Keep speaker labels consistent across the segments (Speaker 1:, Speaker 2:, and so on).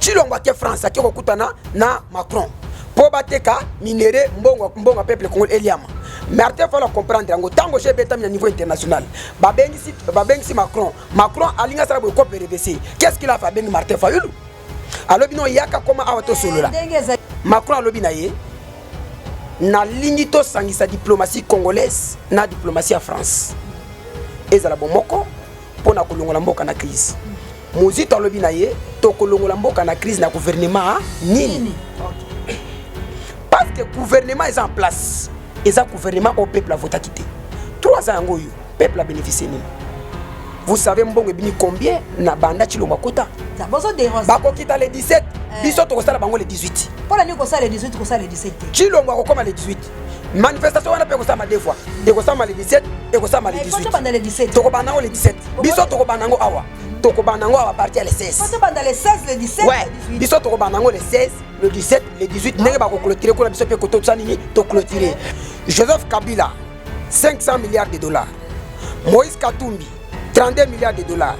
Speaker 1: Chilombo ke France ki kokutana na Macron po bateka minéré mbongo peuple congolais eliama. Mais il faut comprendre ngo tango chez betam niveau international. Babengisi Macron alinga sala ko PRVC. Qu'est-ce qu'il a fait avec Martin Fayulu? Alors bino yaka comment awato solo là. Macron alobi na ye na lingito sangisa diplomatie congolaise na diplomatie à France. Ezala bomoko pona kolongola mboka na crise. Muzito alobi na ye to kolongola mboka na crise na gouvernement nini. Parce que le gouvernement est en place. Et ça, gouvernement au peuple a voté quitter. 3 ans, le peuple a bénéficié. Vous savez combien na banda Chilombo kota? Bako kita le 17, biso to kosala bango le 18.
Speaker 2: Pour la nuit ko sala le 18 ko sala le 17.
Speaker 1: Chilombo ko koma le 18. Manifestation wana pe ko sama 2 fois. Et ko sama le 17 et ko sama le 18.
Speaker 2: Ko banda le 17.
Speaker 1: To ko banda le 17. Biso to ko banda ngo awa. To ko banda ngo awa partir le 16.
Speaker 2: Ko banda le 16 le 17.
Speaker 1: Ouais. Biso to ko banda ngo le 16, le 17, le 18. Nenge ba ko clôturer ko la biso pe ko to tsani to clôturer. Joseph Kabila 500 milliards de dollars. Moïse Katumbi 32 milliards de dollars.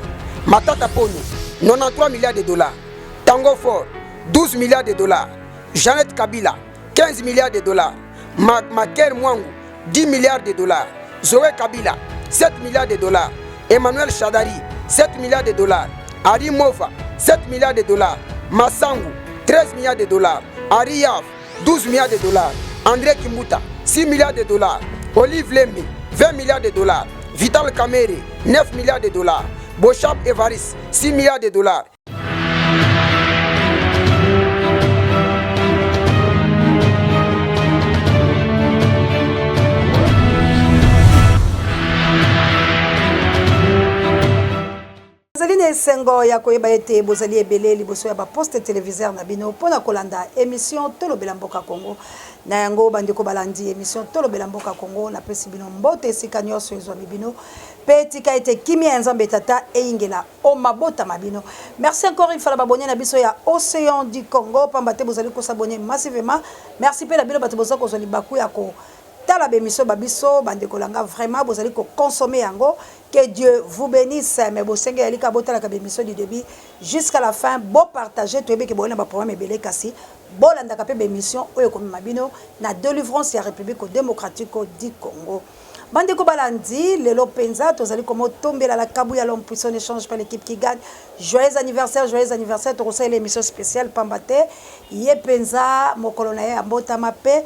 Speaker 1: Matata Ponyo 93 milliards de dollars. Tango Ford 12 milliards de dollars. Jeannette Kabila 15 milliards de dollars. Maker Mwangu 10 milliards de dollars. Zoé Kabila 7 milliards de dollars. Emmanuel Chadari 7 milliards de dollars. Ari Mofa 7 milliards de dollars. Massangu 13 milliards de dollars. Ari Yaf 12 milliards de dollars. André Kimbuta 6 milliards de dollars. Olive Lembe 20 milliards de dollars. Vital Kamere 9 milliards de dollars. Bochap Evaris 6 milliards de dollars.
Speaker 2: Zaline sengo ya koyeba ete bozali ebele liboso ya ba poste téléviseur na bino pona kolanda émission Tolobela Mboka Congo na yango bandiko balandi émission Tolobela Mboka Congo na pesi bino mbote esika nyonso ezwa bino petika ete kimia nzambe tata eingela o mabota mabino. Merci encore une fois la babonné na biso ya Océan du Congo pambate bozali ko s'abonner massivement. Merci pe la bino bato bozali ko zoli baku ya ko tala bémission babiso bandeko langa vraiment bozali ko consommer yango. Que Dieu vous bénisse. Mais vous savez que vous avez bémission du début jusqu'à la fin. Bon partager. Tout le monde qui a un programme belé kassi. Bon landaka bémission. Oyo comme mabino na délivrance ya République démocratique du Congo. Bande ko balandi lelo penza tozali komo tombela la kabu ya l'homme puissant échange par l'équipe qui gagne. Joyeux anniversaire to conseil l'émission spéciale pambate. Ye penza mokolo na ye ambota mape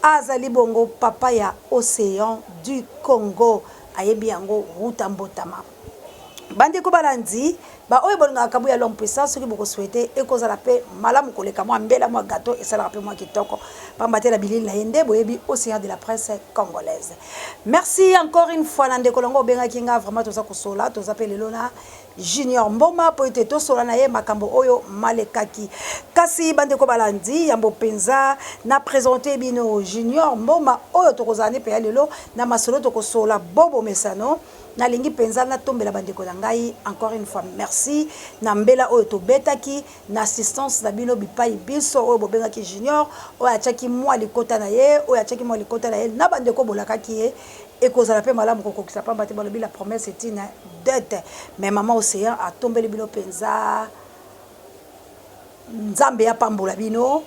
Speaker 2: azali bongo papa ya Océan du Congo. Ayebi yango ruta mbotama bande ko balandi ba oyo bolinga kabu ya l'homme puissant soki boko souhaiter ekozala pe malamu koleka mwa mbela mwa gâteau et ça la pe mwa kitoko pambate la bilili na yende boyebi Océan de la presse congolaise. Merci encore une fois nande kolongo benga kinga vraiment toza kosola toza pe lelo na Junior Mboma po ete tosola na ye makambo oyo malekaki kasi bande ko balandi yambo penza na présenter bino Junior Mboma oyo tokozane pe lelo na masolo tokosola bobo mesano na lingi penza na tombela bandeko na ngai encore une fois merci na mbela oyo to betaki na assistance na bino bipai biso oyo bobenga ki Junior oyo achaki mwa likota na ye oyo achaki mwa likota na ye na bandeko bolaka ki ye ekozala pe malamu kokokisa pamba te balobi la promesse est une dette mais maman Océan a tombé bino penza nzambe ya pambola bino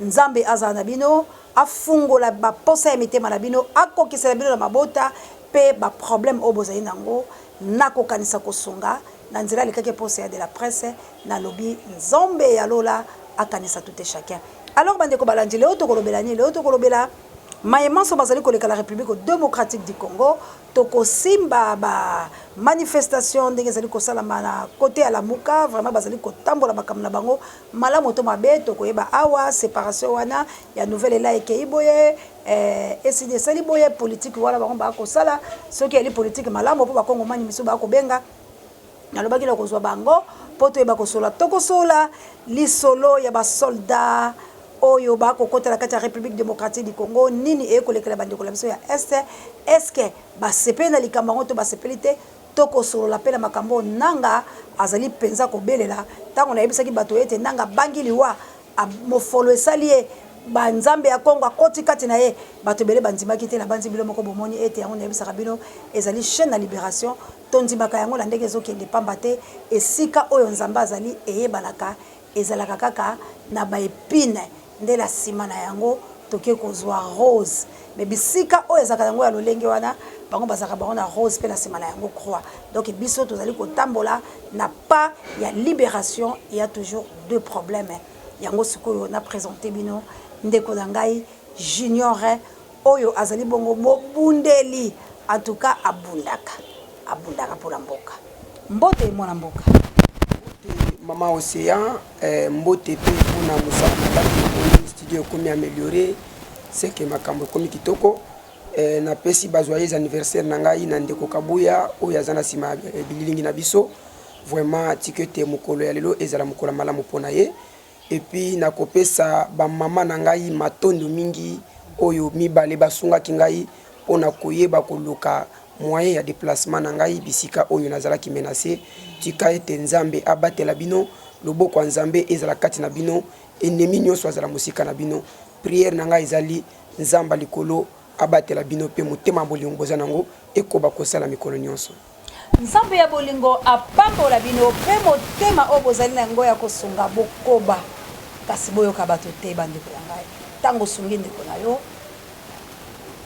Speaker 2: nzambe azana na bino afungola ba posa ya mitema na bino akokisa bino na mabota pe ba problème o bozali nango nako kanisa kosunga na nzela lekake posa de la presse na lobby nzambe ya lola akanisa tout et chacun. Alors bande ko balandi leo to kolobela Maïman so bazali koleka la République démocratique du Congo toko simba ba manifestation ndenge zali ko sala na côté à la Muka vraiment bazali ko tambola makamna bango malamu to mabe toko yeba awa séparation wana ya nouvelle la ekei boye esidi sali boye politique wala bango ba ko sala soki ali politique malamu po ba Kongo mani miso ba ko benga na lobaki la ko zwa bango poto yeba ko sola toko sola lisolo ya ba soldat oyo ba ko kota la kati ya République démocratique du Congo nini e kolekela bandeko la biso ya est-ce que ba sepe na likambango to ba sepelite to ko solo la pela makambo nanga azali penza ko belela tango na yebisaki bato ete nanga bangi liwa mo follow salie ba nzambe ya Congo akoti kati na ye bato bele bandima kite na banzi bilo moko bomoni ete yango na yebisaka bino ezali chaîne na libération to ndimaka yango la ndenge ezokende pamba te esika oyo nzambe azali eyebanaka ezalaka kaka na ba épine nde la sima na yango toke kozwa rose mais bisika oyo ezalaka yango ya lolenge wana bango bazalaka bango na rose mpe na sima na yango croix donc biso tozali kotambola na pas ya libération il y a toujours deux problèmes yango sikoyo na présenté bino ndeko na ngai junior oyo azali bongo mobundeli en tout cas abundaka mpona mboka mbote mwana mboka
Speaker 1: Maman Océan, mbote pe mpona mosala na studio ekomi amélioré c'est que makambo ekomi kitoko napesi bajoyeux anniversaire na ngai na ndeko Kabuya oyo aza na nsima bililingi na biso vraiment atiki ete mokolo ya lelo ezala mokolo malamu mpona ye epuis nakopesa bamama na ngai matondo mingi oyo mibale basungaki ngai mpona koyeba koluka moyen ya déplacement na ngai bisika oyo nazalaki menacé tika ete nzambe abatela bino loboko ya nzambe ezala kati na bino ennemi nyonso azala mosika na bino prière na ngai ezali nzamba likolo abatela bino pe motema bolingo boza nango ekoba kosala mikolo nyonso
Speaker 2: nzambe ya bolingo apambola bino pe motema oyo bozali na yango ya kosunga bokoba kasi boyoka bato te bandeko ya ngai ntango osungi ndeko na yo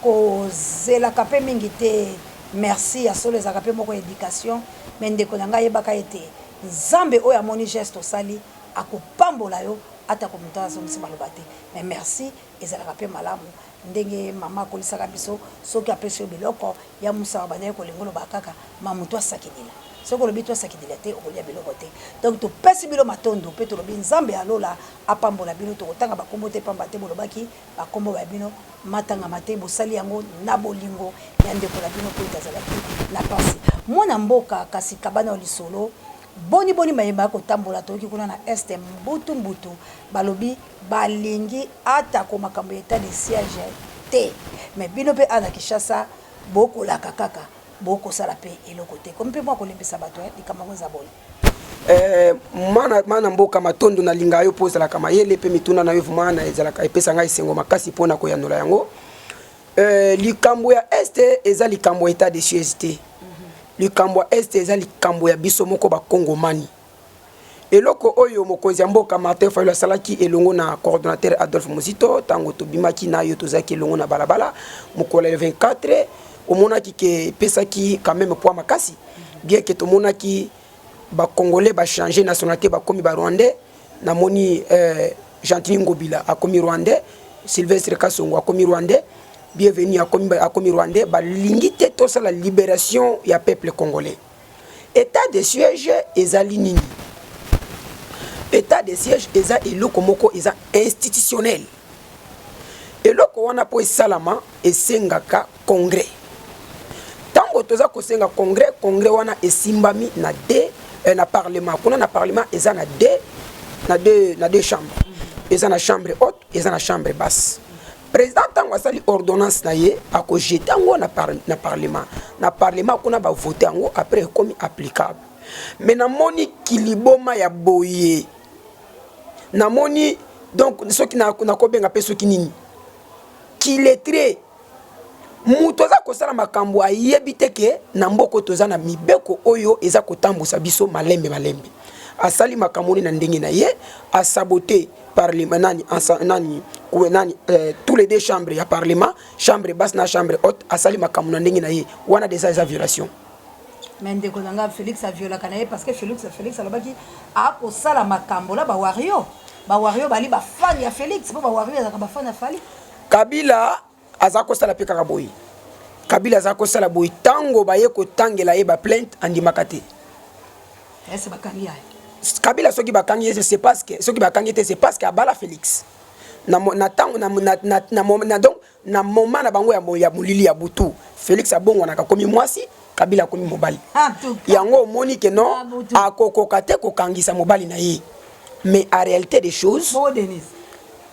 Speaker 2: kozelaka mpe mingi te merci ya solo ezalaka mpe moko éducation me ndeko na ngai yebaka ete nzambe oyo amoni geste osali akopambola yo atako moto azongisi maloba te mais merci ezalaka mpe malamu ndenge mama akolisaka biso soki apesi yo biloko ya musaka bandaki kolinga oloba kaka ma moto asakidila soki olobi to asakidila te okolia biloko te donc topesi bilo matondo mpe tolobi nzambe alola apambola bino tokotanga bakombo te pamba te bolobaki bakombo ya bino matangama te bosali yango na bolingo ya ndeko na bino mpo ezalaki na pasi mwana mboka kasi kabana lisolo boni mayemba kotambola toki kuna na este mbutu balobi balingi atako makambo eta de siège te mais bino pe ana Kinshasa bokolaka kaka bokosala pe eloko te comme pe moi kolembisa bato likambo za boni
Speaker 1: mana mboka matondo na linga yo poza la kama yele pe mituna na yo vumana ezalaka epesa ngai sengo makasi pona ko yanola yango likambo ya este eza likambo eta de siège te likambo ya este eza likambo ya biso moko ba Kongomani eloko oyo mokonzi ya mboka Martin Fayulu asalaki elongo na coordonnateur Adolphe Muzito tango tobimaki na yo tozaki elongo na balabala mokolo 24 omonaki ke pesaki quand même poids makasi bien que tomonaki ba congolais ba changer nationalité ba komi ba rwandais na moni Gentili Ngobila akomi rwandais Sylvestre Kasongo akomi rwandais bienvenue akomi rwandais ba lingité to ça la libération ya peuple congolais état de siège ezali nini état de siège eza eloko moko eza institutionnel eloko wana po esalama esengaka congrès tango toza kosenga congrès wana esimbami na na parlement kuna na parlement eza na deux chambres eza na chambre haute eza na chambre basse président tango asali ordonnance na ye akojeta yango na parlement kuna ba voter yango après comme applicable mais namoni kiliboma ya boye namoni donc soki na kobenga pe soki nini kiletré muto za kosala makambo ayebi te ke na mboko toza na mibeko oyo eza kotambusa biso malembe asali makambo na ndenge na ye a saboté parlement nani tous les deux chambres ya parlement chambre basse na chambre haute asali makambo na ndenge na ye wana déjà eza violation
Speaker 2: mais ndeko nanga Félix a violaka na ye parce que Félix alobaki a kosala makambo la ba wario bali ba fan ya Félix po ba wario azaka ba fan ya Fali
Speaker 1: Kabila azako sala pe kaka boyi Kabila azako sala boyi tango baye ko tangela ye ba plainte andimaka te
Speaker 2: est-ce bakangi ya
Speaker 1: Kabila soki bakangi c'est parce que soki bakangi te c'est parce que abala Félix na tango donc na moment na bango ya mulili ya butu Félix abongo na komi mwasi Kabila komi mobali yango moni ke non akokoka te kokangisa mobali na ye mais en réalité des choses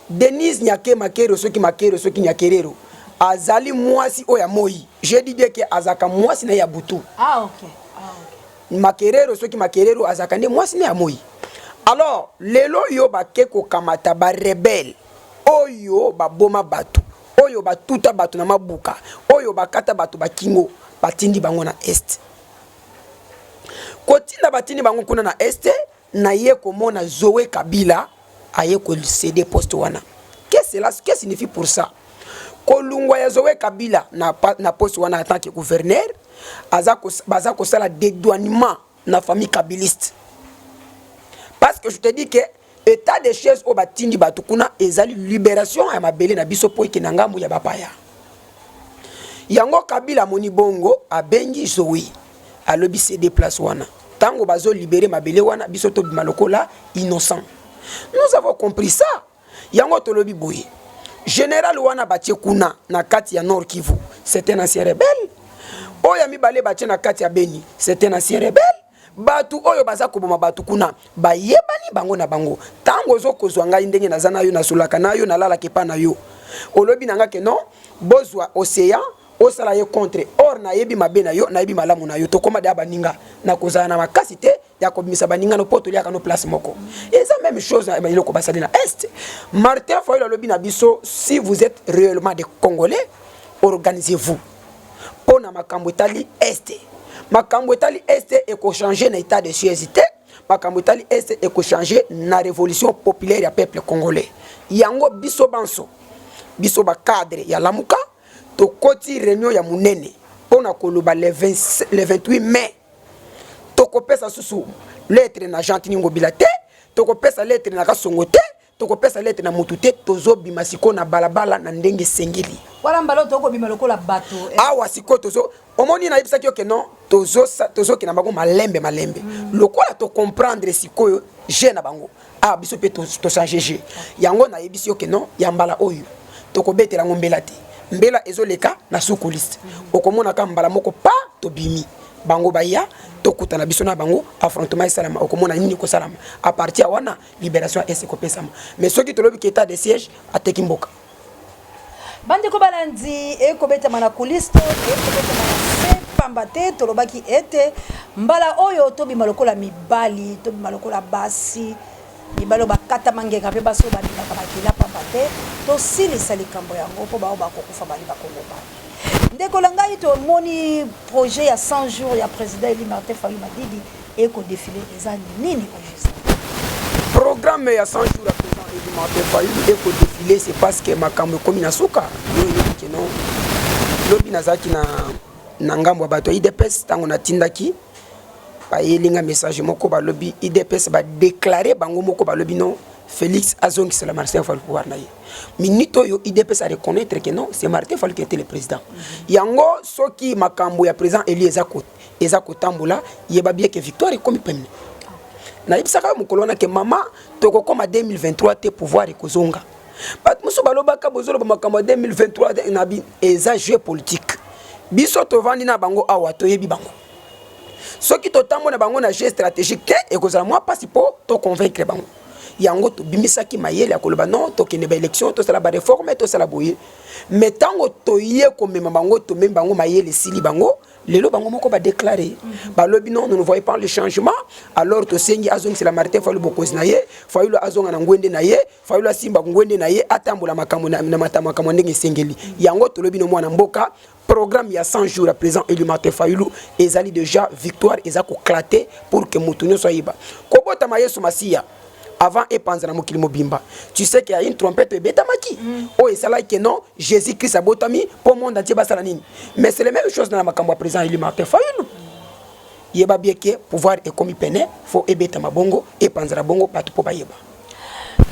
Speaker 1: Denise Nyake Makero soki Nyakerero azali mwasi oya moi je dis bien que azaka mwasi na ya butu Makerero soki Makerero azaka ne mwasi na ya moi alors lelo yo bake ko kamata ba rebelle oyo baboma batu oyo batuta batu na mabuka oyo bakata batu bakingo batindi bango na est kotinda batindi bango kuna na est na ye komona Zoé Kabila aye ko céder poste wana. Qu'est-ce signifie pour ça? Kolungwa ya Zoé Kabila na poste wana en tant que gouverneur, baza ko sala dédouanement na famille kabiliste. Parce que je te dis que état de chaise au batindi batukuna ezali libération ya mabele na biso po ikinangambu ya bapaya. Yango Kabila moni bongo abengi Zoé alobi céder place wana. Tango bazo libérer mabele wana biso to bimalokola innocent. Nous avons compris ça. Yango tolobi boye. Général wana batie kuna na kati ya Nord Kivu, c'est un ancien rebelle. Oya mibale batie na kati ya Beni, c'est un ancien rebelle. Batu oyo baza koboma batu kuna bayebani bango na bango. Tango zo kozwa ngai ndenge nazana yo na sulaka na yo na lala kepa na yo. Olobi nanga ke non, bozwa océan osala ye contre or na yebi mabe na yo na yebi malamu na yo to koma da baninga na kozana na makasi te ya kobimisa baninga no poto liaka no place moko. Et ça même chose na iloko basali na est. Martin Fayulu alobi na biso, si vous êtes réellement des Congolais, organisez-vous. Pona makambo etali est. Makambo etali est et ko changer na état de siège. Makambo etali est et ko changer na révolution populaire ya peuple congolais. Yango biso banso. Biso ba cadre ya lamuka to koti réunion ya munene pona koloba le 28 mai to kopesa susu lettre na Gentini Ngobila te to kopesa lettre na Kasongo te to kopesa lettre na Mutute tozo bima siko na balabala na ndenge sengeli
Speaker 2: wala mbalo to ko bima lokola bato
Speaker 1: awa siko tozo omoni na yebisa ki non tozo ki na bango malembe lokola to comprendre siko je na bango biso pe to changer yango na yebisi non ya mbala oyo to ko betela ngombela te mbela ezoleka na sukuliste okomona ka mbala moko pa to bimi bango baya to kutana biso na bango affrontement salama okomona nini ko salama à partir wana libération est kopesama mais ceux qui te lobi état de siège ateki mboka
Speaker 2: bande ko balandi e ko beta mana kuliste e ko beta mana pambate to lobaki ete mbala oyo to bima lokola mibali to bima lokola basi mibalo bakata mangenga pe baso ba bima kabakila pambate to silisa likambo yango po ba kokufa bali bakongo ba ndeko langai to moni projet ya 100 jours ya président Eli Martin Fayulu Madidi et ko défilé eza nini ko juste
Speaker 1: programme ya 100 jours ya président Eli Martin Fayulu et ko défilé c'est parce que makambo komi na suka yo que non lobi nazaki na ngambo bato IDPS tango na tindaki ba yelinga message moko ba lobi IDPS ba déclarer bango moko ba lobi non Félix Azongi c'est la Martin Fayulu pouvoir naïe. Minito yo IDPS à reconnaître que non, c'est Martin Fayulu qui était le président. Yango soki makambo ya président Eli ezako tambola, yeba bien que victoire est comme pemne. Na ibisaka mukolona que mama toko comme 2023 te pouvoir ekozonga. Bat muso baloba ka bozolo makambo 2023 na bi eza jeu politique. Biso to vandi na bango awa to yebi bango. Soki to tambo na bango na jeu stratégique te ekozala moi pas pour to convaincre bango. Yango to bimisaki mayele ya koloba non to kene ba élection to sala ba réforme to sala boye mais tango to yé ko mema bango to même bango mayele sili bango lelo bango moko ba déclarer ba lobi non nous ne voyons pas le changement alors to sengi azong c'est la Martin Fayulu bokozi na ye Fayulu azonga na ngwende na ye Fayulu asimba ngwende na ye atambola makambo na matama makambo ndenge sengeli yango to lobi no mwana mboka programme il y a 100 jours à présent Eli Martin Fayulu ezali déjà victoire ezako claté pour que mutunyo soit iba kobota mayesu masia avant et pendant mokili mobimba tu sais qu'il y a une trompette betamaki oh et ça là que non Jésus-Christ a botami pour monde entier basala nini mais c'est la même chose dans la makambo présent Eli Martin Fayulu yeba bien que pouvoir est comme peine faut ebeta mabongo et pendant bongo patu po bayeba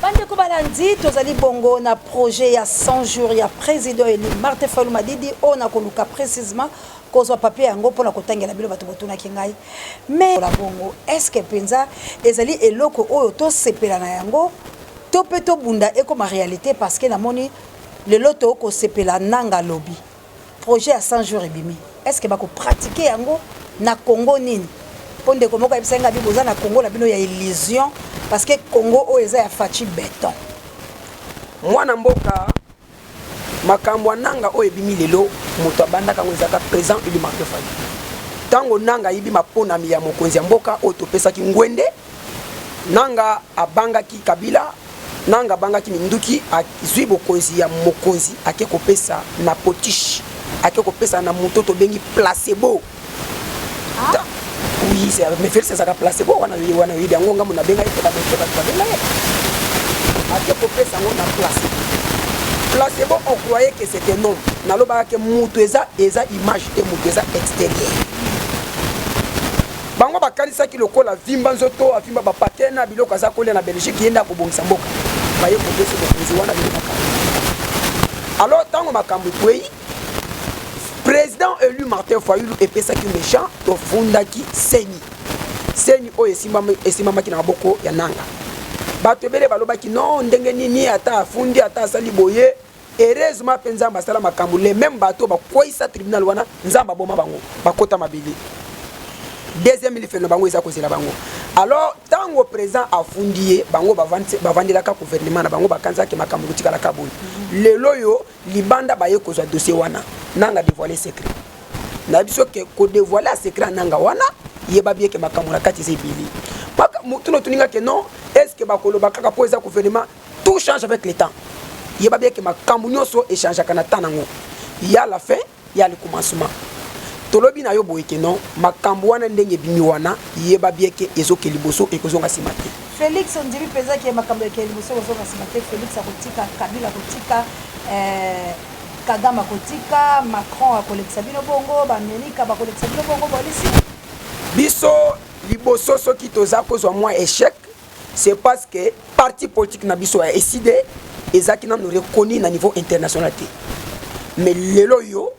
Speaker 2: bande ko balandi tozali bongo na projet ya 100 jours ya président Eli Martin Fayulu Madidi on a koluka précisément cause papier yango pona kotangela bilo bato botuna kingai mais la bongo est-ce que penza ezali eloko oyo to sepela na yango to peto bunda eko ma réalité parce que na moni le loto ko sepela nanga lobby projet à 100 jours ebimi est-ce que bako pratiquer yango na Congo nini ponde ko moko ebisenga biboza na Congo la bino ya illusion parce que Congo o eza ya fachi béton
Speaker 1: mwana mboka makambo nanga o ebimi lelo moto abanda kango ezaka président Eli Martin Fayulu tango nanga yibi mapona ya mokonzi ya mboka o topesa ki ngwende nanga abanga ki Kabila nanga banga ki minduki azwi bokonzi ya mokonzi ake kopesa na potiche ake kopesa na moto to bengi placebo oui c'est mais faire ça placé bon wana yidi yango ngamu na benga ite ba benga ye ake popé sango na placé placebo on croyait que c'était non naloba ke mutu eza image et mutu eza extérieur bango bakanisaki lokola vimba nzoto afimba bapake na biloko aza kolia na Belgique yenda kobongisa mboka baye kopesa bokonzi wana biloko alors tango makambo kwei président élu Martin Fayulu epesaki méchant to fundaki seni oyo esimamaki na maboko ya nanga bato ebele balobaki non ndenge nini ata afundi ata asali boye heureusement mpe nzambe asala makambo le même bato bakweyisa tribunal wana nzambe aboma bango bakota mabele deuxième lifeno bango eza kozela bango alors tango président afundi ye bango bavandelaka gouvernement na bango bakanzaki makambo kotikalaka boye lelo yo libanda baye kozwa dossier wana nanga dévoiler secret na biso ke ko dévoiler secret nanga wana yeba bien ke makambo na kati ezebili maka mutuno tuninga ke non est-ce que bakoloba kaka po eza gouvernement tout change avec le temps yeba bien ke makambo nyonso échange kana tanango ya la fin ya le commencement tolobi na yo boye ke non makambo wana ndenge bimi wana yeba bien ke ezoke liboso ekozonga simate
Speaker 2: Félix ondimi peza ke makambo ke liboso kozonga simate Félix akotika Kabila kotika Kagame kotika Macron akolekisa bino bongo b'Amérique bakolekisa bino bongo bolisi
Speaker 1: biso liboso soki toza kozwa moi échec c'est parce que parti politique na biso a décidé ezaki na nous reconnu na niveau international mais lelo yo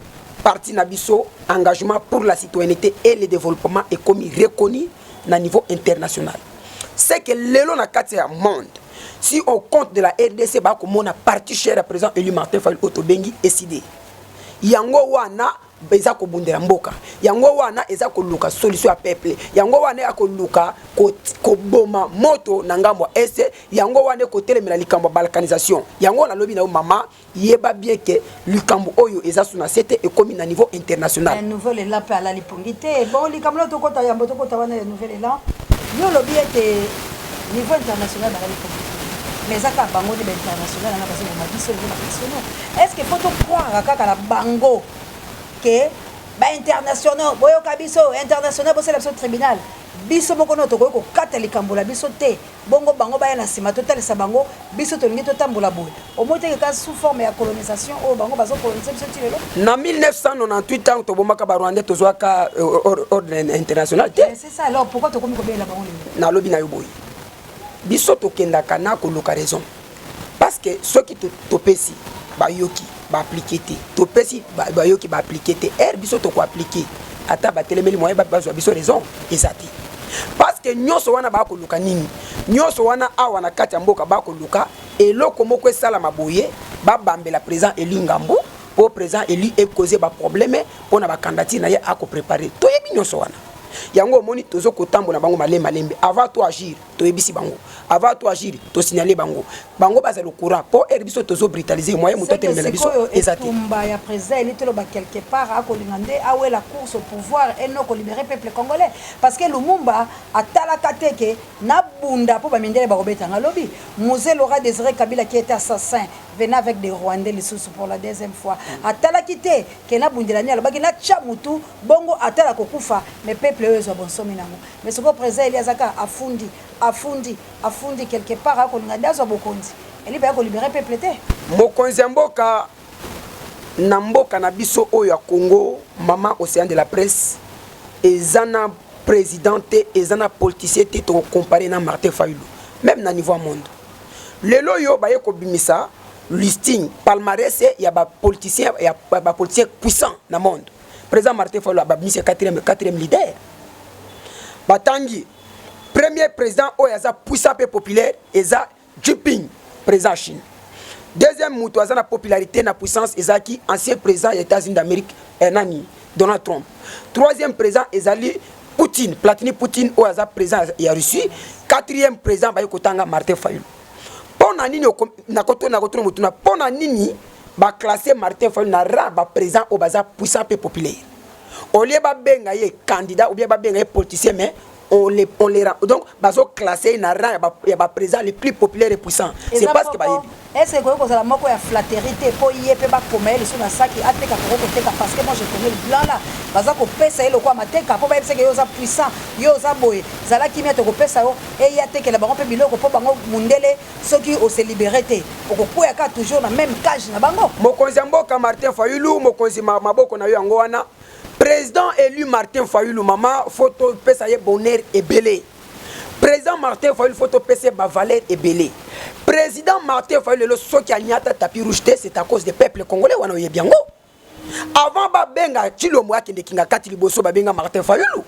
Speaker 1: parti na biso engagement pour la citoyenneté et le développement est comme reconnu na niveau international c'est que lelo na kati ya monde si on compte de la RDC ba ko mona parti cher à présent élu Martin Fayulu Otobengi décidé yango wana eza ko bundela mboka yango wana eza ko luka solution à peuple yango wana ya ko luka ko boma moto na ngambo ese yango wana ko telemela likambo balkanisation yango na lobi na mama yeba bien que likambo oyo eza suna c'était et comme na niveau international
Speaker 2: un nouvel élan pe ala lipongité bon likambo to kota yambo to kota wana nouvel élan yo lobi ete niveau international na lipongité mais ça ka bango de international na parce que ma biso na national est-ce que faut to croire kaka la bango que ba international boyo kabiso international bo c'est la tribunal biso moko no to ko kata likambo la biso te bongo bango ba na sima total sa bango biso to lingi to tambola boye au moins que sous forme ya colonisation o bango bazo coloniser biso ti lelo
Speaker 1: na 1998 ans to bomaka ba Rwanda to zwaka ordre international te
Speaker 2: c'est ça alors pourquoi to komi ko bela bango
Speaker 1: na lobi na yo boye biso to kenda kana ko loka raison parce que ceux qui to pesi ba yoki ba appliquer te to pesi ba yoki ba appliquer te biso to ko appliquer ata ba telemeli moyen ba bazwa biso raison ezati parce que nyonso wana ba ko luka nini nyonso wana awa na kati ya mboka ba ko luka eloko moko esala maboye ba bambela président Eli Ngambo po président Eli e causer ba problème pona ba candidature na ye a ko préparer to yebi nyonso wana yango moni tozo kotambola bango malembe avant to agir to ebisi bango avant to agir to signaler bango baza le courant pour biso tozo brutaliser moyen muto telemela biso ezati
Speaker 2: tumba ya président Eli toloba quelque part a kolingande awe la course au pouvoir et non ko libérer peuple congolais parce que Lumumba atala kateke na bunda po ba mindele ba robeta ngalobi Mzee Laurent Désiré Kabila qui était assassin venant avec des Rwandais les sous pour la deuxième fois atala kité ke na bundelani alobaki na chamutu bongo atala kokufa mais peuple eux so bonsomi nango mais ce que président Eli azaka afundi quelque part a kolingande azo bokonzi Eli ba ko libérer peuple te
Speaker 1: mokonzi mboka na mboka na biso oyo ya Congo maman océan de la presse ezana présidente ezana politicien te to comparer na Martin Fayulu même na niveau monde lelo yo ba ye ko bimisa listing palmarès ya ba politicien ya ba politicien puissant na monde président Martin Fayulu ba bimisa quatrième leader batangi premier président oyo aza puissant et populaire eza Jinping président Chine deuxième mutu aza na popularité na puissance ezaki ancien président des États-Unis d'Amérique nani Donald Trump troisième président ezali Poutine Vladimir Poutine oyo aza président ya Russie quatrième président ba yekotanga Martin Fayulu pona nini na koto mutuna pona nini ba classer Martin Fayulu na rang ba président o baza puissant et populaire au lieu ba benga ye candidat ou bien ba benga ye politicien mais on les donc bazo classé na rang ya ba président les plus populaires et puissants. C'est parce que ba yebi.
Speaker 2: Est-ce que vous avez moko ya flatérité pour yépe ba komela sur na saki ateka ko teka parce que moi je connais le blanc là baza ko pesa ele kwa mateka po ba yebse que yo za puissant yo za boye zala kimia to ko pesa yo e ya teke la bango pe biloko po bango mundele soki o se libérer pour ko ya ka toujours na même cage na bango
Speaker 1: mokonzi mboka Martin Fayulu mokonzi maboko na yo yango wana président élu Martin Fayulu mama photo pesa ye bonheur et belé président Martin Fayulu photo pesa ba valeur et belé président Martin Fayulu le soki anyata tapis rouge c'est à cause des peuples congolais wana ye biango avant ba benga Chilombo akende kinga kati liboso ba benga Martin Fayulu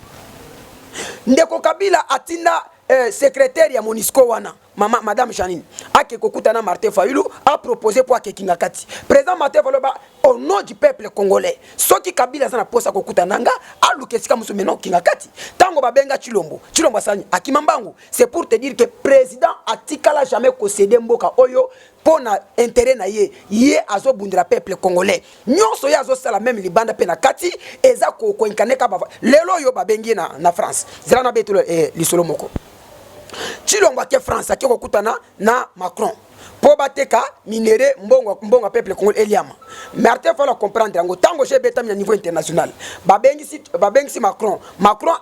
Speaker 1: ndeko Kabila atinda secrétaire ya Monisco wana madame Janine ake kokutana Martin Fayulu a proposé pour ake kinga kati président Martin Fayulu au nom du peuple congolais soki Kabila sana posa kokutana nga alukesika musu meno kinga kati tango babenga Chilombo sani akimambangu c'est pour te dire que président atikala jamais concéder mboka oyo pona intérêt na ye azo bundira peuple congolais nyonso ya azo sala même libanda pe na kati eza ko inkaneka bava lelo yo babengi na France zela na betulo lisolo moko Chilombo ke France akiko kutana na Macron po bateka minéré mbongo peuple congolais eliama Martin faut la comprendre ngo tango je beta na niveau international babengi si Macron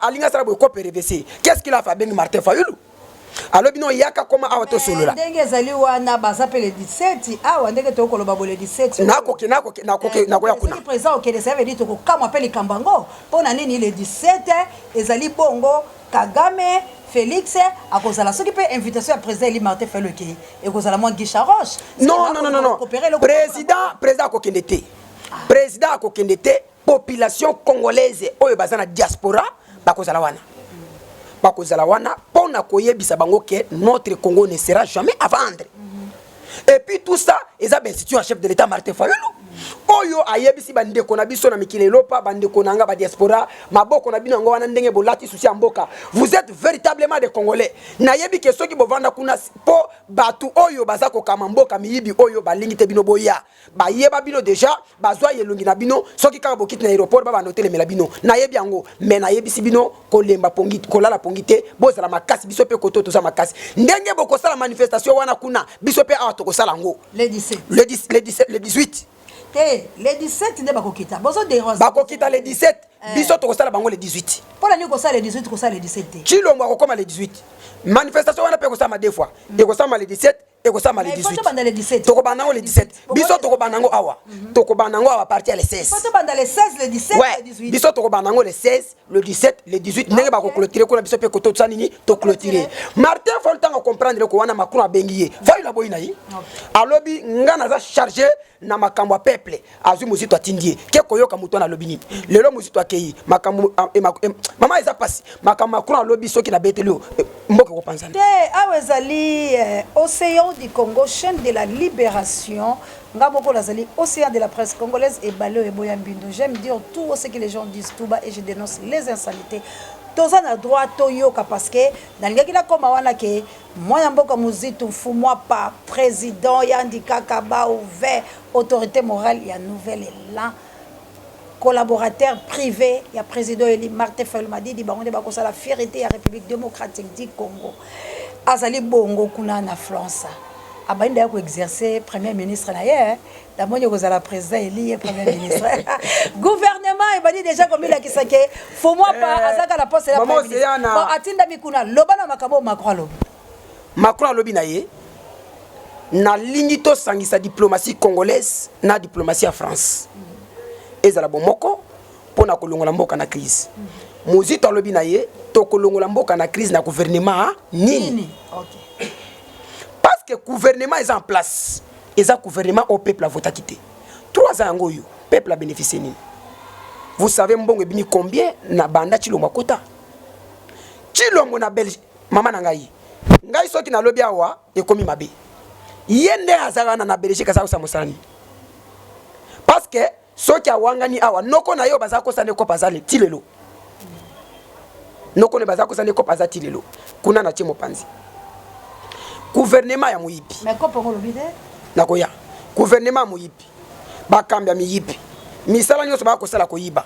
Speaker 1: alinga sala ko PRVC qu'est-ce qu'il a fait avec Martin Fayulu alors bino yaka koma awa to solo la
Speaker 2: ndenge zali wana bazapele 17 awa ndenge to koloba bole 17
Speaker 1: nako ya kuna
Speaker 2: président okende ça veut dire to ko kama pele kambango pona nini le 17 ezali bongo Kagame Félix a causé la soki pe invitation à président Martin Fayulu ki et causé la moi Guicha Roche
Speaker 1: non président kokendete président kokendete population congolaise oyo bazana diaspora bakozala wana pona koyebisa bango ke notre Congo ne sera jamais à vendre et puis tout ça eza institution en chef de l'état Martin Fayulu oyo ayebisi bandeko na biso na mikile lopa bandeko nanga ba diaspora maboko na bino ngo wana ndenge bolati susi ya mboka vous êtes véritablement des Congolais na yebi ke soki bovanda kuna po batu oyo bazako kama mboka miyibi oyo balingi te bino boya ba yeba bino déjà bazwa yelungi na bino soki kaka bokiti na aéroport ba bando telemela bino na yebi yango mais na yebisi bino kolemba pongite kolala pongite bozala makasi biso pe koto za makasi ndenge bokosala manifestation wana kuna biso pe awa tokosala ngo
Speaker 2: le 17
Speaker 1: le 18
Speaker 2: les 17 ne bakokita bozo dérange
Speaker 1: bakokita les 17 biso tokosala bango les 18
Speaker 2: pour la nuit kosala les 18 kosala les 17
Speaker 1: Chilombo akokoma les 18 manifestation wana pe kosama deux fois et kosama les 17 et kosama les 18 tokobanango les 17 biso tokobanango awa tokobanango awa partir les 16
Speaker 2: foto banda les 16 les 17 les 18
Speaker 1: biso tokobanango les 16 le 17 le 18 ndenge bako clôturer ko na biso pe koto tsanini to clôturer Martin faut le temps comprendre ko wana Macron abengiye fa ila boyina yi alobi ngana za charger na makambo ya peuple azu muzito atindie ke koyoka muto na lobini lelo muzito akei makambo mama eza pasi makambo Macron alobi soki na betelo mboka ko panzana
Speaker 2: te awezali océan du Congo chaîne de la libération ngaboko lazali océan de la presse congolaise et Balo et Boyambindo j'aime dire tout ce que les gens disent tout bas et je dénonce les insanités toza na droit toyoka parce que nalingaki na koma wana ke mwana mboka muzitu fumwa pa président yandika kaba ouvert autorité morale ya nouvel élan collaborateur privé ya président Eli Martin Fayulu Madidi bango de bakosa la fierté ya République démocratique du Congo azali bongo kuna na France abanda ko exercer premier ministre na ye damonye kozala président Eli premier ministre gouvernement et badi déjà comme il a kisake faut moi pas azaka la poste la premier ministre bon atinda mikuna lobana makambo Macron
Speaker 1: lobi na ye na lingi to sangisa diplomatie congolaise na diplomatie à France ezala bomoko pona kolongola mboka na crise muzito lobi na ye to kolongola mboka na crise na gouvernement nini
Speaker 2: OK
Speaker 1: parce que gouvernement est en place et ça gouvernement au peuple a voté quitter 3 ans ngoyo peuple a bénéficié nini vous savez mbongo bini combien na banda Chilombo kota Chilombo na Belgique mama na ngai soki na lobi awa ekomi mabe yende azaka na Belgique sa musani parce que soki awangani awa noko na yo bazako sane ko pazale tilelo noko ne bazako sane ko pazale tilelo kuna na chemo panzi gouvernement ya muyipi
Speaker 2: mais ko pongo lobide
Speaker 1: nakoya gouvernement muyipi bakambya miyipi misala nyonso bakosala koyiba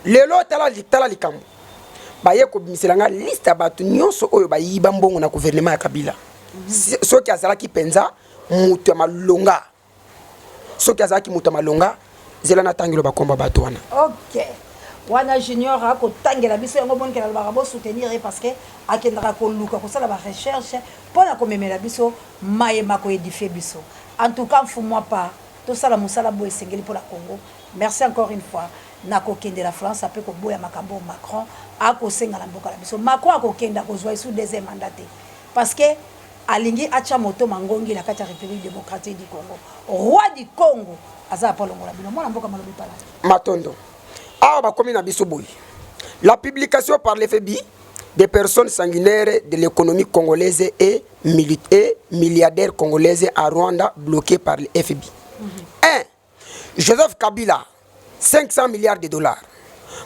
Speaker 1: lelo tala likambo baye ko bimisela liste ya bato nyonso oyo bayiba mbongo na gouvernement ya Kabila. Soki azalaki penza mutu ya malonga. Soki azalaki mutu ya malonga zela na tangelo bakomba bato wana.
Speaker 2: OK. Wana junior ako tangela biso yango bon kala ba soutenir parce que akendra ko luka ko sala ba recherche pona ko memela biso mayema ko édifier biso. En tout cas, fous-moi pas. Tout ça, la moussala boue sengeli pour la Congo. Merci encore une fois. Nako kende la France, après que boue makambo Macron, a ko senga la mboka la biso. Macron a ko kende ko joie sous deuxième mandat. Parce que alingi acha moto mangongi la kata République démocratique du Congo. Roi du Congo, aza pa longola bino. Mona mboka malobi pala. Matondo.
Speaker 1: Ah ba komi na biso boy. La publication par l'FBI des personnes sanguinaires de l'économie congolaise et milliardaires congolaises à Rwanda bloqués par le FBI. 1. Joseph Kabila, 500 milliards de dollars.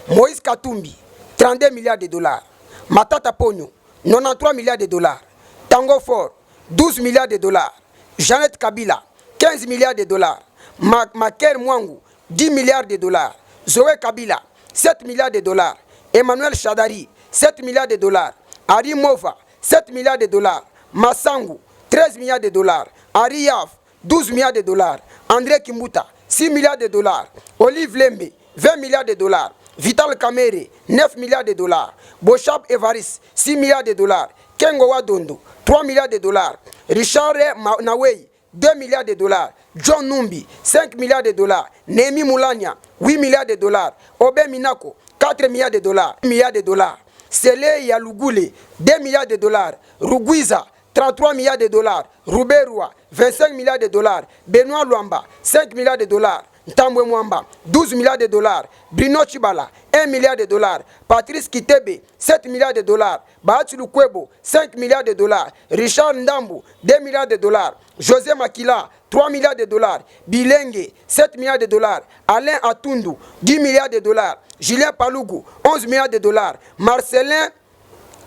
Speaker 1: Moïse Katumbi, 32 milliards de dollars. Matata Ponyo, 93 milliards de dollars. Tango Ford, 12 milliards de dollars. Jeannette Kabila, 15 milliards de dollars. Maker Mwangu, 10 milliards de dollars. Zoé Kabila, 7 milliards de dollars. Emmanuel Chadari, 7 milliards de dollars. Ari Mova, 7 milliards de dollars. Massangu, 13 milliards de dollars. Ari Yaf, 12 milliards de dollars. André Kimbuta, 6 milliards de dollars. Olive Lembe, 20 milliards de dollars. Vital Kamere, 9 milliards de dollars. Boshab Evaris, 6 milliards de dollars. Kengo Wadondo, 3 milliards de dollars. Richard Nawei, 2 milliards de dollars. John Numbi, 5 milliards de dollars. Nemi Moulania, 8 milliards de dollars. Obe Minako, 4 milliards de dollars. 1 milliard de dollars. Sele Yalugule, 2 milliards de dollars. Rugwiza, 33 milliards de dollars. Ruberua, 25 milliards de dollars. Benoît Luamba, 5 milliards de dollars. Ntambwe Mwamba, 12 milliards de dollars. Bruno Chibala, 1 milliard de dollars. Patrice Kitebe, 7 milliards de dollars. Bahati Lukwebo, 5 milliards de dollars. Richard Ndambu, 2 milliards de dollars. José Makila, 3 milliards de dollars. Bilenge, 7 milliards de dollars. Alain Atundu, 10 milliards de dollars. Julien Palugu, 11 milliards de dollars. Marcelin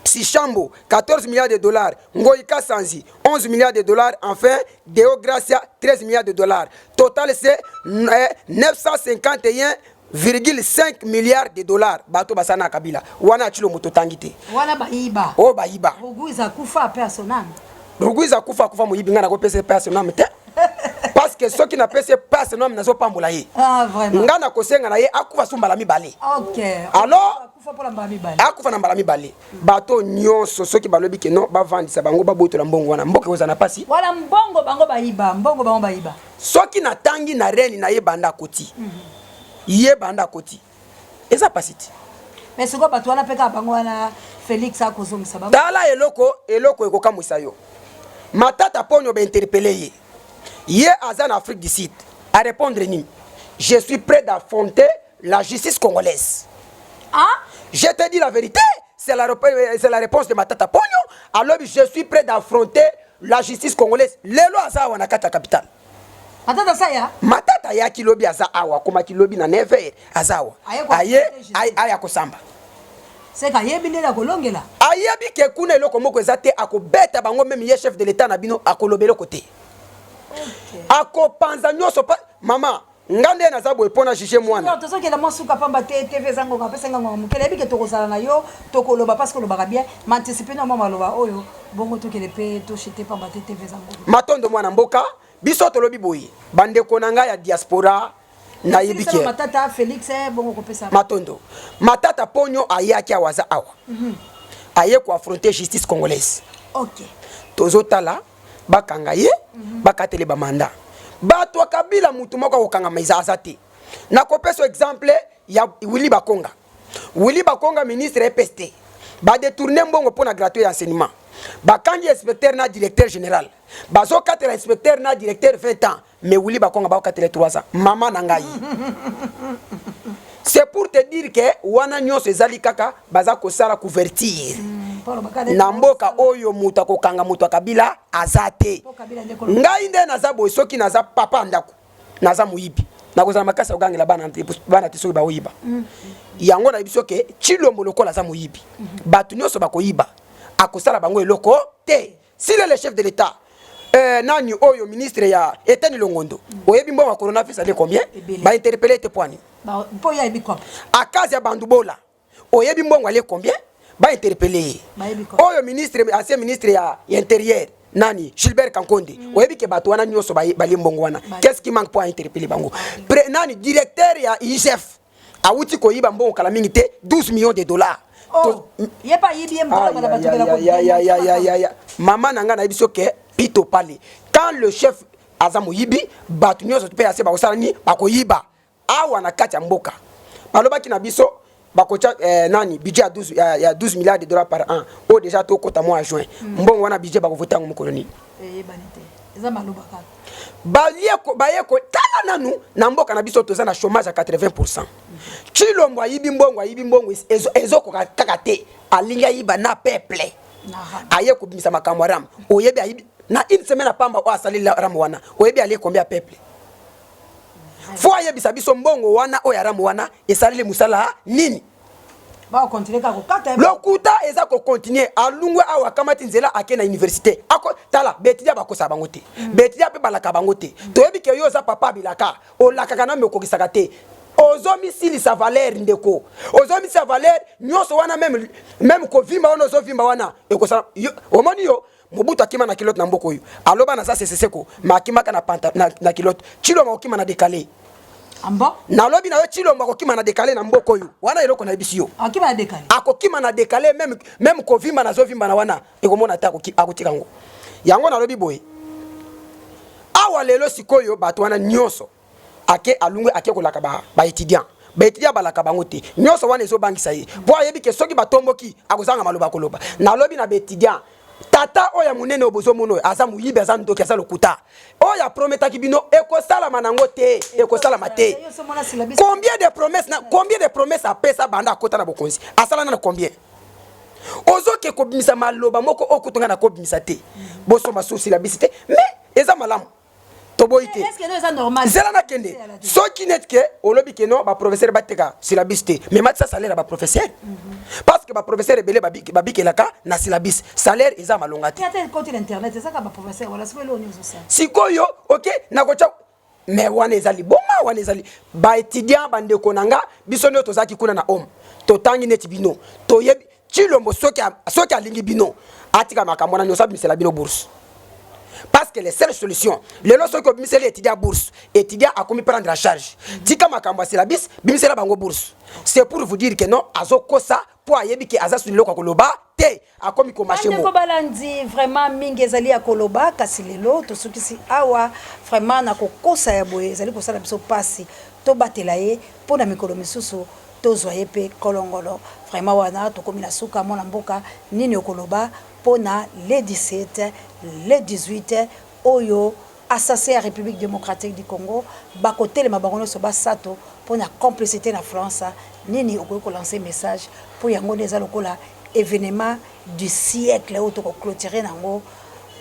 Speaker 1: Sichambo, 14 milliards de dollars. Ngoïka Sanzi, 11 milliards de dollars. Enfin, Deo Gracia, 13 milliards de dollars. Total, c'est 951,5 milliards de dollars. Bato Basana Kabila. Wana chilo moto tangite.
Speaker 2: Wana baiba.
Speaker 1: Oh baiba.
Speaker 2: Ruguiza kufa personnel.
Speaker 1: Ruguiza kufa muyibi ngana ko pese personnel te. Parce que ceux qui n'a pas personnel nazo pambola ye.
Speaker 2: Ah vraiment.
Speaker 1: Ngana ko senga na ye akufa sumbala mibale.
Speaker 2: OK.
Speaker 1: Alors
Speaker 2: akufa
Speaker 1: na mbala mibale. Bato nyonso soki balobi ke non ba vandisa bango ba botola mbongo wana mboke ozana pasi.
Speaker 2: Wala mbongo bango baiba, mbongo bango baiba.
Speaker 1: Soki na tangi na reni na ye banda koti. Ye banda koti. Eza pasiti.
Speaker 2: Mais soko bato wana peka bango wana Félix akozongisa bango.
Speaker 1: Tala eloko ekokamwisa yo. Matata Ponyo ba interpeller ye. Ye aza en Afrique du Sud à répondre ni. Je suis prêt d'affronter la justice congolaise.
Speaker 2: Ah?
Speaker 1: Je te dis la vérité, c'est la réponse de Matata Ponyo. Alors je suis prêt d'affronter la justice congolaise. Lelo aza wana kata capitale.
Speaker 2: Matata saya?
Speaker 1: Matata ya kilobi aza awa koma kilobi na 9h azawa. Aye akosamba.
Speaker 2: C'est ka yebi ndela kolongela.
Speaker 1: Ayebi ke kuna eloko moko ezate akobeta bango même ye chef de l'état na bino akolobelo côté. Okay. Akopanza nyoso pa mama ngande na zabo epona jije mwana.
Speaker 2: Non, tozo ke la masuka pamba TV zango ngapesa ngango mukele bi ke tokozala na yo tokoloba parce que lo baka bien m'anticiper na mama loba oyo bongo tokele pe to chete pamba TV zango.
Speaker 1: Matondo mwana mboka biso tolobi boyi bande konanga ya diaspora na yebike.
Speaker 2: Matata Félix bongo kopesa.
Speaker 1: Matondo. Matata Ponyo ayaki awaza awa. Aye ko affronter justice congolaise.
Speaker 2: OK.
Speaker 1: Tozo tala bakanga ye bakatele ba mandat. Bato Kabila mutu moko kokanga maiza azate. Na kopesa exemple ya Willy Bakonga. Willy Bakonga ministre EPST. Ba détourner mbongo pona gratuit enseignement. Bakangi inspecteur na directeur général. Bazo katela inspecteur na directeur 20 ans. Mais Willy Bakonga ba katela 3 ans. Maman nangai. C'est pour te dire que wana nyonso ezali kaka baza kosala couverture. Namboka oyo muta kokanga mutu Kabila azate. Ngai nde naza boy soki naza papa ndako. Naza muyibi. Nakozala makasa ogangela bana tisoki ba oyiba. Yango na biso ke chilombo lokola za muyibi. Batu nyonso bakoyiba. Akosala bango eloko te. Si le chef de l'état nani oyo ministre ya Eteni Longondo. Oyebi mbongo corona fils ale combien? Ba interpeller te poani.
Speaker 2: Ba po ya ebi quoi?
Speaker 1: Akazi ya bandubola. Oyebi mbongo ale combien? ba interpeller oyo ministre ancien ministre ya intérieur nani Gilbert Kankonde oyebi ke bato wana nyoso bali mbongo wana qu'est-ce qui manque pour interpeller bango nani directeur ya IGF awuti ko yiba mbongo kala mingi te 12 millions de dollars
Speaker 2: yepa yibie mbongo na bato bela ko
Speaker 1: mama nanga na biso ke pito pale quand le chef azamu yibi bato nyoso pe ase ba osala ni bako yiba awa na kati ya mboka balobaki na biso bakocha nani budget ya 12 milliards de dollars par an o déjà to kota mois juin mbongo wana budget bako voter ngo koloni
Speaker 2: banite eza maloba kaka
Speaker 1: bayeko tala nanu na mboka na biso toza na chômage à 80%. Chilombo ayibi mbongo ezo kaka te alinga yiba na peuple aye ko bimisa makambo ram oyebi ayibi na une semaine apamba o asali ram wana oyebi ali combien peuple fo ayebi sabiso mbongo wana o ya ram wana esalile musala nini
Speaker 2: ba continuer ka ko kata
Speaker 1: lokuta eza ko continuer alungwe awa kamati nzela ake na université ako tala betidia bakosa bango te betidia pe balaka bango te toyebi ke yo za papa bilaka o lakaka na mekokisaka te ozomi sili sa valeur ndeko ozomi sa valeur nyoso wana même ko vimba wana ozo vimba wana ekosa omoni yo mobutu akima na kilote na mboko yo aloba na sa seseko makimaka na panta na kilote chilo makima na décalé
Speaker 2: ambo
Speaker 1: na lobi na yo chilo makokima na décalé na mboko yo wana eloko na bisi yo
Speaker 2: akima na décalé
Speaker 1: akokima na décalé même ko vimba na zo vimba na wana ekomona ta akotika ngo yango na lobi boye awa lelo sikoyo bato wana nyoso ake alungwe ake kolaka ba étudiant balaka bango te nyoso wana ezo bangisa ye po ayebi ke soki batomboki akozanga maloba koloba na lobi na étudiant tata oya munene obozo mono aza muyibe aza ndoki aza lokuta oya prometaki bino ekosala manango te ekosala mate combien de promesses apesa banda akota na bokonzi asala na combien ozoke ko bimisa maloba moko okutonga na ko bimisa te bosomba susi la bisite mais eza malamu
Speaker 2: est-ce que c'est normal
Speaker 1: zela na kende soki net ke olobi ke no ba professeur bateka syllabus te mais matsa salaire ba professeur parce que ba professeur ebele babikelaka na syllabus salaire eza malonga te
Speaker 2: ate côté internet ça ka ba professeur wala c'est lo news ça
Speaker 1: sikoyo OK na kocha mais wana ezali boma wana ezali ba étudiant bande konanga biso nyo tozaki kuna na homme to tangi net bino to yebi chilombo soki alingi bino atika makambo na nyosa bimisela bino bourse. Parce que les seules solutions, les lorsque vous avez les étudiants à bourse, étudiants à commis prendre la charge. Tika makamba c'est la bis, bimisela bango bourse. C'est pour vous dire que non, azoko ça pour ayebi que aza sur le koloba te a commis ko marché mo.
Speaker 2: Ko balandi vraiment mingi ezali ya koloba kasi lelo to soki si awa vraiment na kokosa ya boye ezali ko sala biso pasi to batela ye pona mikolo misusu to zoye pe kolongolo. Vraiment wana to komi na suka mona mboka nini okoloba pona les 17 les 18 oyo assassin à République démocratique du Congo ba côté le mabangono so ba sato pona complicité na France nini okoko lancer message pour yango des alokola événement du siècle auto clôturer nango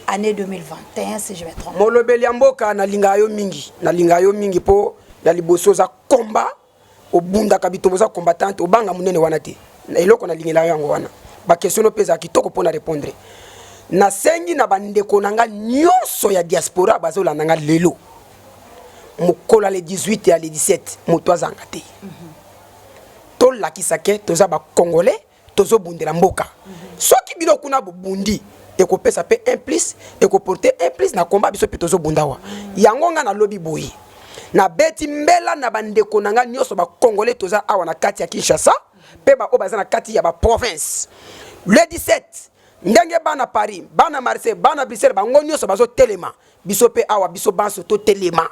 Speaker 2: année 2021 si je me trompe
Speaker 1: molobeli mboka na linga yo mingi po ya liboso za combat obunda kabito boza combattante obanga munene wana te eloko na lingela yango wana ba question no pesa kitoko pona répondre na sengi na bandeko nanga nyonso ya diaspora bazola nanga lelo mukola le 18 et le 17 moto azanga te to lakisake toza ba congolais tozo bundela mboka soki bino kuna bundi eko pesa pe un plus eko porter un plus na combat biso pe tozo bundawa yango nga na lobby boyi na beti mbela na bandeko nanga nyonso ba congolais toza awa na kati ya Kinshasa pe ba obaza na kati ya ba province le 17 ndenge bana Paris bana Marseille bana Bruxelles bango nyonso bazo telema biso pe awa biso banso to telema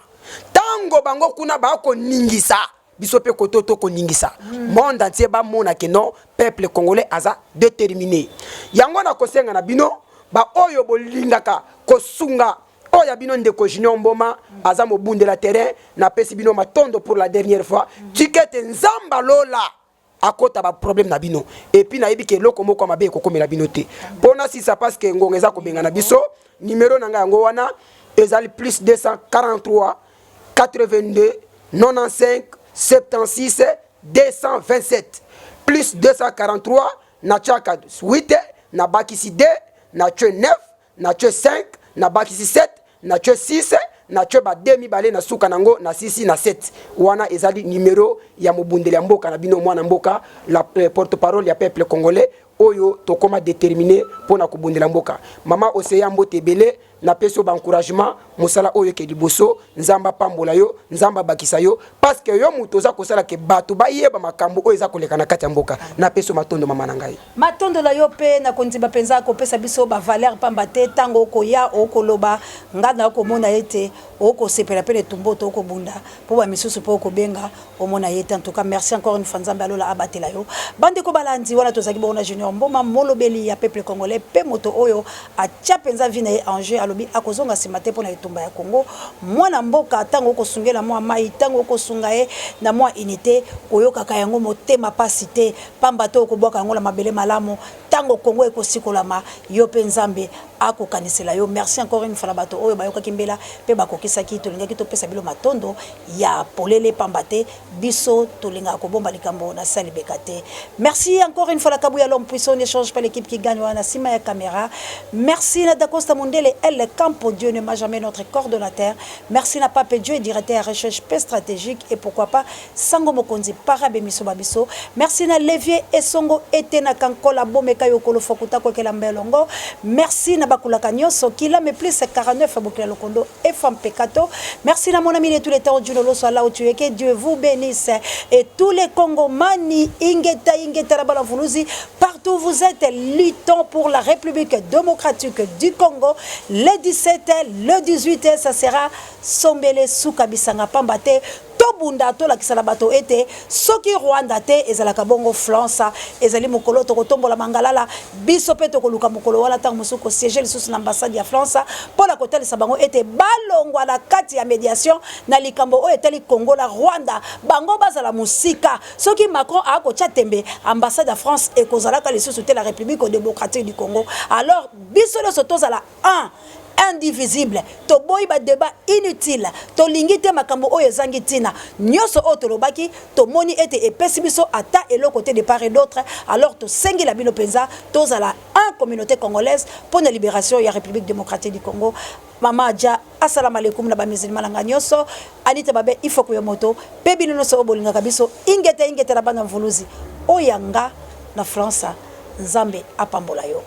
Speaker 1: tango bango kuna ba ko ningisa biso pe koto ko ningisa monde entier ba mona ke non peuple congolais aza déterminé yango na kosenga na bino ba oyo bolingaka kosunga oya bino ndeko Junior Mboma aza mobundela terrain na pesi bino matondo pour la dernière fois tikete nzamba lola akota ba problème na bino et puis na yebi ke loko moko mabe ko komela bino te pona si ça parce que ngongeza ko benga na biso numéro nanga yango wana ezali plus 243 82 95 76 227 plus 243 na chaka 8 na bakisi 2 na tue 9 na tue 5 na bakisi 7 na tue 6 na tue ba 2000 na suka nango na 6 na 7 wana ezali numéro ya mobundeli ya mboka na bino mwana mboka la porte-parole ya peuple congolais oyo tokoma déterminé pona kubundela mboka mama Oseya Mbote ebele na peso ba encouragement musala oyo ke liboso nzamba pambola yo nzamba bakisa yo parce que yo muto za kosala ke bato ba yeba makambo oyo za koleka na kati ya mboka na peso matondo mama na ngai
Speaker 2: matondo la yo pe na konziba penza ko pesa biso ba valeur pamba te tango ko ya okoloba ngana ko mona ete oko sepela pele tumboto oko bunda po ba misusu po ko benga o mona yete. En tout cas merci encore une fois nzamba alola abatela yo bande ko balandi wana tozaki bona junior mboma molobeli ya peuple congolais pe moto oyo a tia penza vina e enjeu alobi akozonga simate pona etumba ya Congo mwana mboka tango ko sungela mwa mai tango ko sunga e na mwa unité koyoka kayango motema pasite pamba to ko boka ngola mabele malamu tango Congo eko sikolama yo pe nzambe ako kanisela yo. Merci encore une fois bato oyo bayoka kimbela pe bakokisa ki to lingaki to pesa bilo matondo ya polele pambate biso to linga ko bomba likambo na sali bekate. Merci encore une fois la Kabouya l'homme puissant n'échange pas l'équipe qui gagne wana sima ya caméra. Merci na Dacosta Mondele elle campo Dieu ne m'a jamais notre coordonnateur. Merci na Pape Dieu directeur recherche paix stratégique et pourquoi pas Sango Mokonzi parabe miso babiso. Merci na Levier et Songo etena kankola bomeka yokolo fokuta ko kelambelongo. Merci na bakula kanyoso kila me plus 49 abokela lokondo et femme pekato. Merci na mon ami de tous les temps Dieu lo soit là où tu es que Dieu vous bénisse et tous les Congomani ingeta ingeta la Fuluzi partout où vous êtes luttons pour la République démocratique du Congo le 17 le 18 ça sera Sombele Soukabisanga Pambate Tobunda to la kisala bato ete soki Rwanda te ezalaka bongo França ezali mokolo to kotombola mangalala biso pe to koluka mokolo wala tango musuko siège lisusu na ambassade ya France pour la kotelisa bango ete balongwa na kati ya médiation na likambo o etali Congo la Rwanda bango bazala musika soki Macron a ko tembe ambassade ya France e kozalaka lisusu te la République démocratique du Congo alors biso le sotozala indivisible to boy ba débat inutile to lingite makambo oyo ezangi tina nyoso o to lobaki to moni ete epesi biso ata elo côté de part et d'autre alors to sengi la bino penza to zala un communauté congolaise pour la libération ya République démocratique du Congo. Mama Adja assalamu alaikum na ba musulman langa nyoso anita babe ifo ko yomoto pe bino no so bolinga kabiso ingete la bana mvuluzi oyanga na France nzambe apambola yo.